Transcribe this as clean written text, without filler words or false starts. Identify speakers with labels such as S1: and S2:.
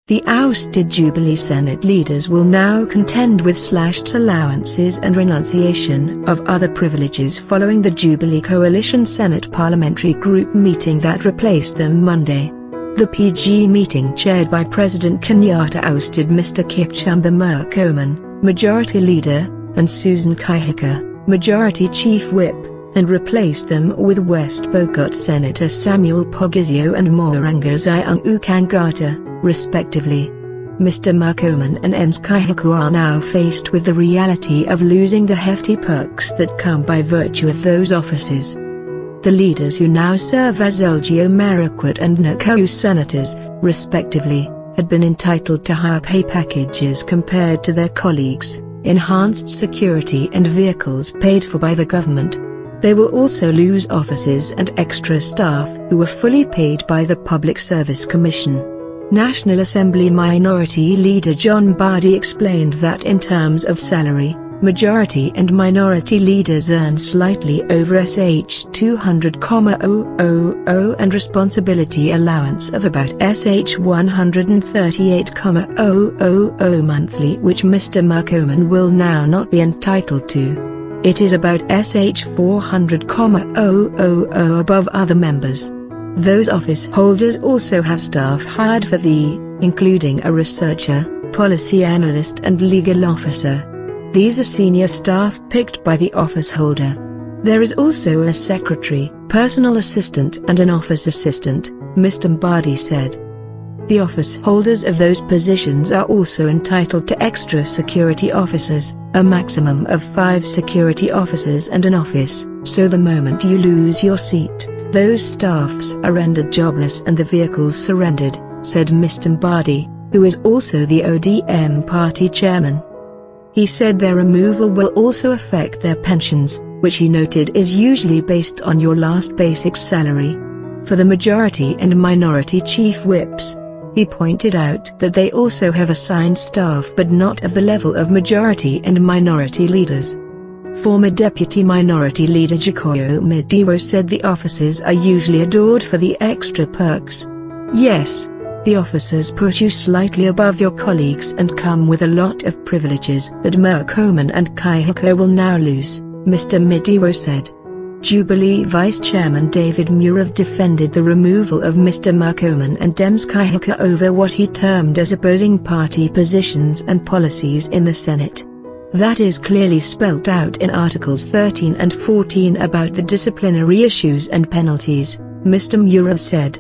S1: The ousted Jubilee Senate leaders will now contend with slashed allowances and renunciation of other privileges following the Jubilee Coalition Senate Parliamentary Group meeting that replaced them Monday. The PG meeting, chaired by President Kenyatta, ousted Mr. Kipchumba Murkomen, Majority Leader, and Susan Kihika, Majority Chief Whip, and replaced them with West Pokot Senator Samuel Pogizio and Morangaziang Ukangata, respectively. Mr. Murkomen and Ms. Kihika are now faced with the reality of losing the hefty perks that come by virtue of those offices. The leaders, who now serve as Elgeyo Marakwet and Nakuru senators, respectively, had been entitled to higher pay packages compared to their colleagues, enhanced security and vehicles paid for by the government. They will also lose offices and extra staff who were fully paid by the Public Service Commission. National Assembly Minority Leader John Mbadi explained that in terms of salary, majority and minority leaders earn slightly over Sh200,000 and responsibility allowance of about Sh138,000 monthly, which Mr. Murkomen will now not be entitled to. It is about Sh400,000 above other members. Those office holders also have staff hired for including a researcher, policy analyst and legal officer. These are senior staff picked by the office holder. There is also a secretary, personal assistant and an office assistant, Mr. Mbadi said. The office holders of those positions are also entitled to extra security officers, a maximum of 5 security officers and an office, so the moment you lose your seat, those staffs are rendered jobless and the vehicles surrendered, said Mr. Mbadi, who is also the ODM party chairman. He said their removal will also affect their pensions, which he noted is usually based on your last basic salary. For the majority and minority chief whips, he pointed out that they also have assigned staff but not of the level of majority and minority leaders. Former Deputy Minority Leader Gikoyo Mediwo said the officers are usually adored for the extra perks. Yes, the officers put you slightly above your colleagues and come with a lot of privileges that Murkomen and Kihika will now lose, Mr. Mediwo said. Jubilee Vice Chairman David Murath defended the removal of Mr. Murkomen and Ms. Kihika over what he termed as opposing party positions and policies in the Senate. That is clearly spelt out in Articles 13 and 14 about the disciplinary issues and penalties, Mr. Murath said.